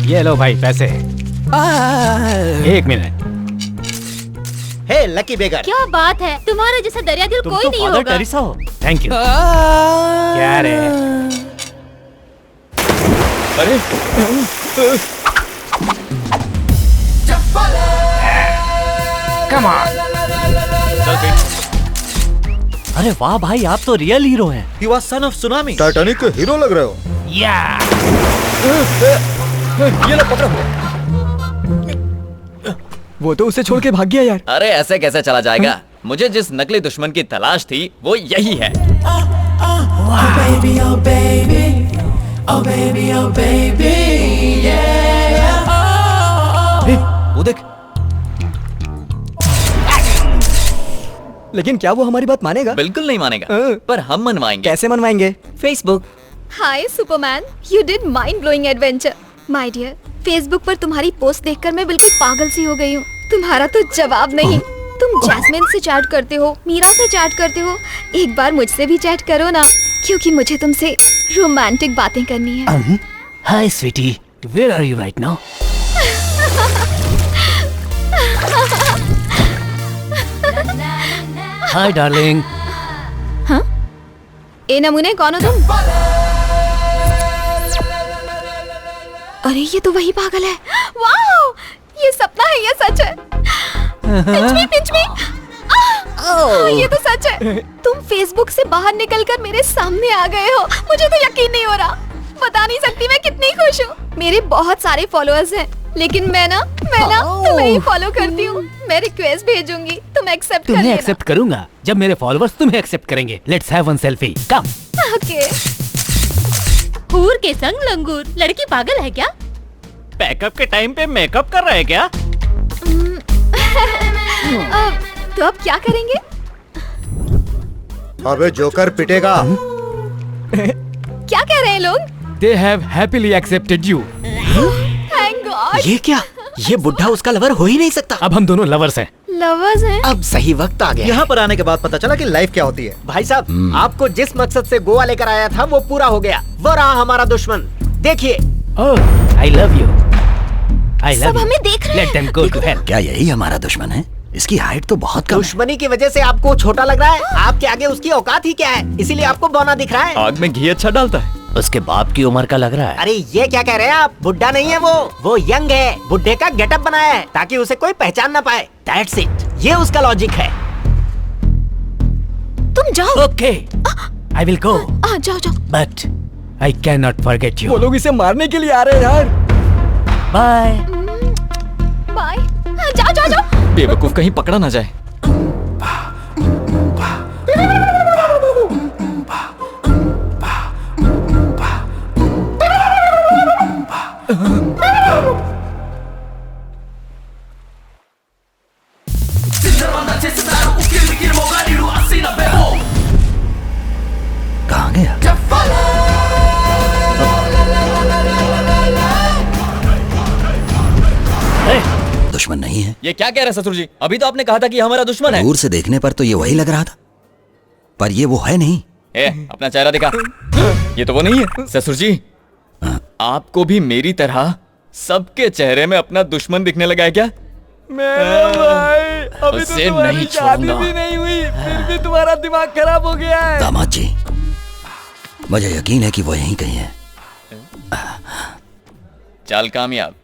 ये लो भाई पैसे। एक मिनट। हे लकी बेगर, क्या बात है, तुम्हारे जैसा दरिया दिल तुम कोई तो नहीं फादर होगा। टेरेसा हो। Thank you. क्या रे? अरे कम ऑन। अरे वाह भाई, आप तो रियल हीरो हैं। You are son of tsunami. Titanic के हीरो लग रहे हो। या ये लो पकड़ो। वो तो उसे छोड़ के भाग गया यार। अरे ऐसे कैसे चला जाएगा? मुझे जिस नकली दुश्मन की तलाश थी वो यही है। वो देख। लेकिन क्या वो हमारी बात मानेगा? बिल्कुल नहीं मानेगा, पर हम मनवाएंगे। कैसे मनवाएंगे? Facebook. Hi superman, you did mind blowing adventure. My dear, Facebook पर तुम्हारी पोस्ट देखकर मैं बिल्कुल पागल सी हो गई हूँ। तुम्हारा तो जवाब नहीं। तुम जैस्मिन से चैट करते हो, मीरा से चैट करते हो, एक बार मुझसे भी चैट करो ना, क्योंकि मुझे तुमसे रोमांटिक बातें करनी है। Hi sweetie, where are you right now? Hi darling. ए नमूने, कौन हो तुम? अरे ये तो वही पागल है। वाओ, ये सपना है या सच है? पिंच मी। ये तो सच है। तुम फेसबुक से बाहर निकलकर मेरे सामने आ गए हो। मुझे तो यकीन नहीं हो रहा। बता नहीं सकती मैं कितनी खुश हूँ। मेरे बहुत सारे फॉलोअर्स हैं, लेकिन मैं ना तुम्हें ही फॉलो करती हूँ। मैं रिक्वेस्ट भेजूंगी, तुम एक्सेप्ट कर तुम्हें लेना। एक्सेप्ट करूंगा जब मेरे फॉलोअर्स तुम्हें एक्सेप्ट करेंगे। Let's have one selfie, come. Okay. हूर के संग लंगूर, लड़की पागल है क्या? पैकअप के टाइम पे मेकअप कर रहे हैं क्या? तो अब क्या करेंगे? अबे जोकर पिटेगा। क्या कह रहे हैं लोग? They have happily accepted you. Thank God. ये क्या? ये बुढ़ा उसका लवर हो ही नहीं सकता। अब हम दोनों लवर्स हैं। लवर्स हैं? अब सही वक्त आ गया। यहाँ पर आने के बाद पता चला कि लाइफ क्या होती है। भाई साहब, आपको जिस मकसद से गोवा लेकर आया था वो पूरा हो गया। वो रहा हमारा दुश्मन। देखिए। Oh, I love you. I love सब you. हमें देख रहे हैं। Let them go to hell. क्या यही हमारा दुश्मन है? इसकी हाइट तो बहुत कम है। दुश्मनी की वजह से आपको छोटा लग रहा है। आपके आगे उसकी औकात ही क्या है, इसीलिए आपको बौना दिख रहा है। आग में घी अच्छा डालता है। उसके बाप की उम्र का लग रहा है। अरे ये क्या कह रहे हैं आप? बुड्ढा नहीं है वो यंग है। बुड्ढे का गेटअप बनाया है ताकि उसे कोई पहचान ना पाए। That's it. ये उसका लॉजिक है। तुम जाओ। Okay, I will go. जाओ जाओ। But I cannot forget you. वो लोग इसे मारने के लिए आ रहे हैं यार। Bye. बाय। जाओ जाओ जाओ। बेवकूफ कहीं पकड़ा ना जाए। कहाँ गया? दुश्मन नहीं है। ये क्या कह रहे हैं ससुर जी? अभी तो आपने कहा था कि हमारा दुश्मन है। दूर से देखने पर तो ये वही लग रहा था, पर ये वो है नहीं। अपना चेहरा दिखा। ये तो वो नहीं है ससुर जी। आपको भी मेरी तरह सबके चेहरे में अपना दुश्मन दिखने लगा है क्या? अभी तो तुम्हारी शादी भी नहीं हुई, फिर भी तुम्हारा दिमाग खराब हो गया है। दामाद जी, मुझे यकीन है कि वो यहीं कहीं है। चाल कामयाब।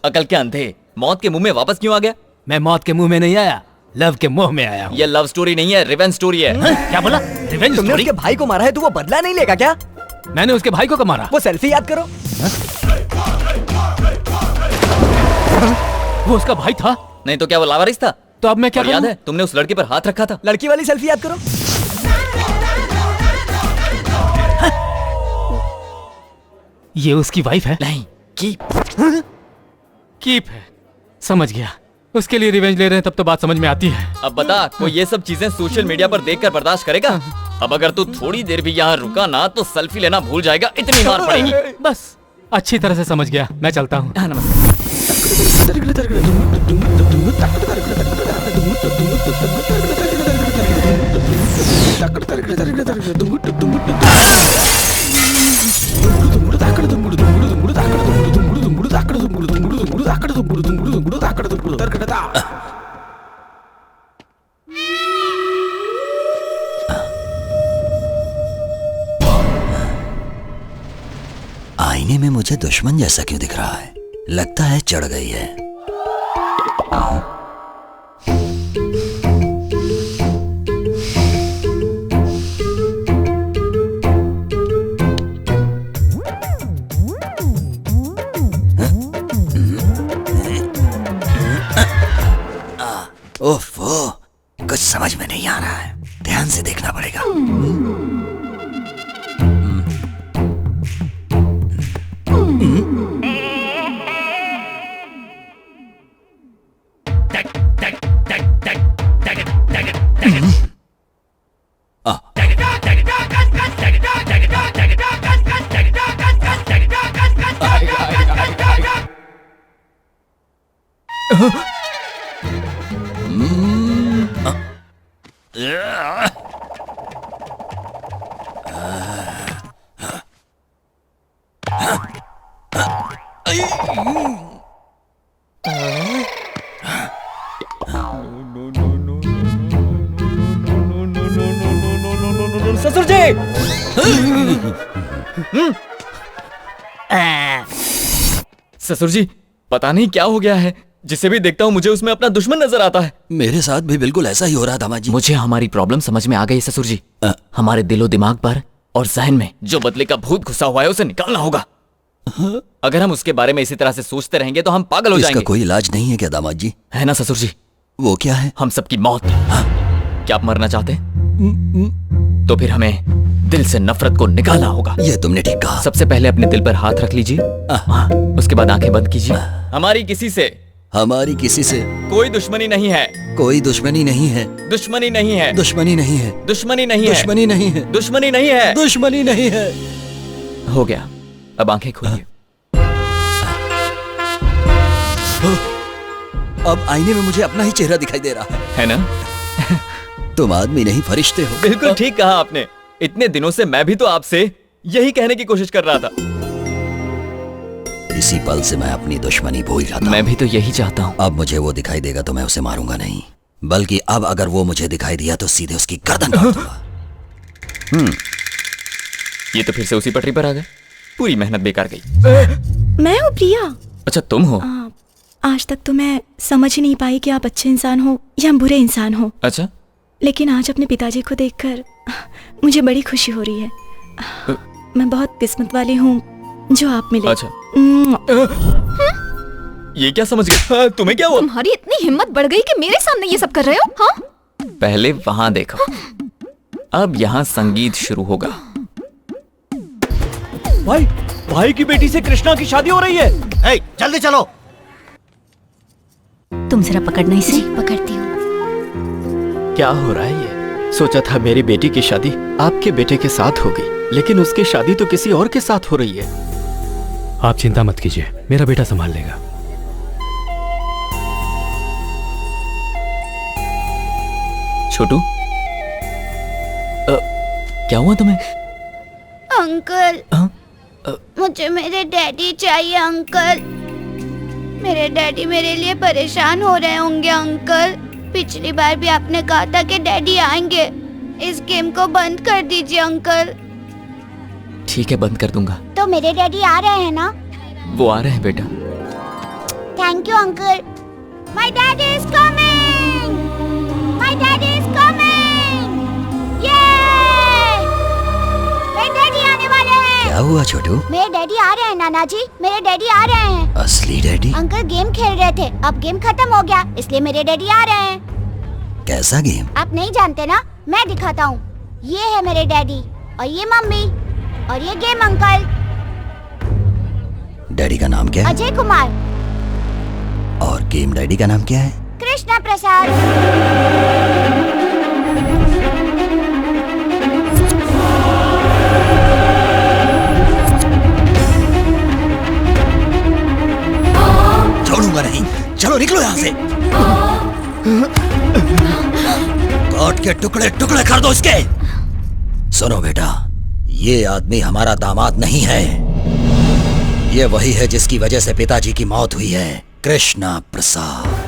अकल के अंधे, मौत के मुंह में वापस क्यों आ गया? मैं मौत के मुंह में नहीं आया, लव के मुंह में आया हूँ। ये लव स्टोरी नहीं है, रिवेंज स्टोरी है। क्या बोला? रिवेंज तुमने स्टोरी? उसके भाई को मारा है तो वो बदला नहीं लेगा क्या? मैंने उसके भाई को मारा। वो सेल्फी याद करो। वो उसका भाई था? नहीं तो क्या वो लावारिस था? तो अब मैं क्या और याद करूं? है तुमने उस लड़के पर हाथ रखा था। लड़की वाली सेल्फी याद करो। ये उसकी वाइफ है? नहीं, कीप है। समझ गया, उसके लिए रिवेंज ले रहे हैं, तब तो बात समझ में आती है। अब बता, कोई ये सब चीजें सोशल मीडिया पर देखकर बर्दाश्त करेगा? अब अगर तू थोड़ी देर भी यहाँ रुका ना तो सेल्फी लेना भूल जाएगा, इतनी मार पड़ेगी। बस अच्छी तरह से समझ गया, मैं चलता हूँ। आईने में मुझे दुश्मन जैसा क्यों दिख रहा है? लगता है चढ़ गई है। ओफो, कुछ समझ में नहीं आ रहा है। ध्यान से देखना पड़ेगा। ससुर जी! ससुर जी, पता नहीं क्या हो गया है, जिसे भी देखता हूँ मुझे उसमें अपना दुश्मन नजर आता है। मेरे साथ भी बिल्कुल ऐसा ही हो रहा दामाजी। मुझे हमारी प्रॉब्लम समझ में आ गई ससुर जी। हमारे दिलो दिमाग पर और जहन में जो बदले का भूत घुसा हुआ है उसे निकालना होगा। अगर हम उसके बारे में इसी तरह से सोचते रहेंगे तो हम पागल हो जाएंगे। इसका कोई इलाज नहीं है क्या दामाद जी? है ना ससुर जी? वो क्या है? हम सबकी मौत। क्या आप मरना चाहते हैं? तो फिर हमें दिल से नफरत को निकालना होगा। ये तुमने ठीक कहा। सबसे पहले अपने दिल पर हाथ रख लीजिए, उसके बाद आंखें बंद कीजिए। हमारी किसी से कोई दुश्मनी नहीं है। कोई दुश्मनी नहीं है। दुश्मनी नहीं है। दुश्मनी नहीं है। दुश्मनी नहीं है। दुश्मनी नहीं है। दुश्मनी नहीं है। दुश्मनी नहीं है। हो गया, अब आंखें खोलिए। अब आईने में मुझे अपना ही चेहरा दिखाई दे रहा है ना? तुम आदमी नहीं फरिश्ते हो। बिल्कुल ठीक कहा आपने। इतने दिनों से मैं भी तो आपसे यही कहने की कोशिश कर रहा था। इसी पल से मैं अपनी दुश्मनी भूल जाता हूं। मैं भी तो यही चाहता हूँ। अब मुझे वो दिखाई देगा तो मैं उसे मारूंगा नहीं, बल्कि अब अगर वो मुझे दिखाई दिया तो सीधे उसकी गर्दन काट दूंगा। ये तो फिर से उसी पटरी पर आ गए। पूरी मेहनत बेकार गई। मैं हूँ प्रिया। अच्छा तुम हो? आज तक तो मैं समझ ही नहीं पाई कि आप अच्छे इंसान हो या बुरे इंसान हो। अच्छा, लेकिन आज अपने पिताजी को देखकर मुझे बड़ी खुशी हो रही है। मैं बहुत किस्मत वाली हूँ जो आप मिले। अच्छा। ये क्या समझ गए? तुम्हें क्या हुआ? तुम्हारी इतनी हिम्मत बढ़ गई कि मेरे सामने ये सब कर रहे हो? हाँ? पहले वहां देखो, अब यहाँ संगीत शुरू होगा। भाई की बेटी से कृष्णा की शादी हो रही है। हे, जल्दी चलो। तुम जरा पकड़ना इसे। पकड़ती हूँ। क्या हो रहा है ये? सोचा था मेरी बेटी की शादी आपके बेटे के साथ होगी, लेकिन उसकी शादी तो किसी और के साथ हो रही है। आप चिंता मत कीजिए, मेरा बेटा संभाल लेगा। छोटू, क्या हुआ तुम्हें? अंकल, मुझे मेरे डैडी चाहिए अंकल। मेरे डैडी मेरे लिए परेशान हो रहे होंगे अंकल। पिछली बार भी आपने कहा था कि डैडी आएंगे। इस गेम को बंद कर दीजिए अंकल। ठीक है, बंद कर दूंगा। तो मेरे डैडी आ रहे हैं ना? वो आ रहे हैं बेटा। Thank you uncle. My daddy is coming. My daddy is coming. ये मेरे डैडी आने वाले हैं। क्या हुआ छोटू? मेरे डैडी आ रहे हैं नाना जी। मेरे डैडी आ रहे हैं। असली डैडी? अंकल गेम खेल रहे थे, अब गेम खत्म हो गया, इसलिए मेरे डैडी आ रहे हैं। कैसा गेम? आप नहीं जानते ना, मैं दिखाता हूँ। ये है मेरे डैडी और ये मम्मी और ये गेम अंकल। डैडी का नाम क्या है? अजय कुमार। और गेम डैडी का नाम क्या है? कृष्णा प्रसाद। छोड़ूंगा नहीं। चलो निकलो यहाँ से। काट के टुकड़े टुकड़े कर दो इसके। सुनो बेटा, ये आदमी हमारा दामाद नहीं है, ये वही है जिसकी वजह से पिताजी की मौत हुई है, कृष्णा प्रसाद।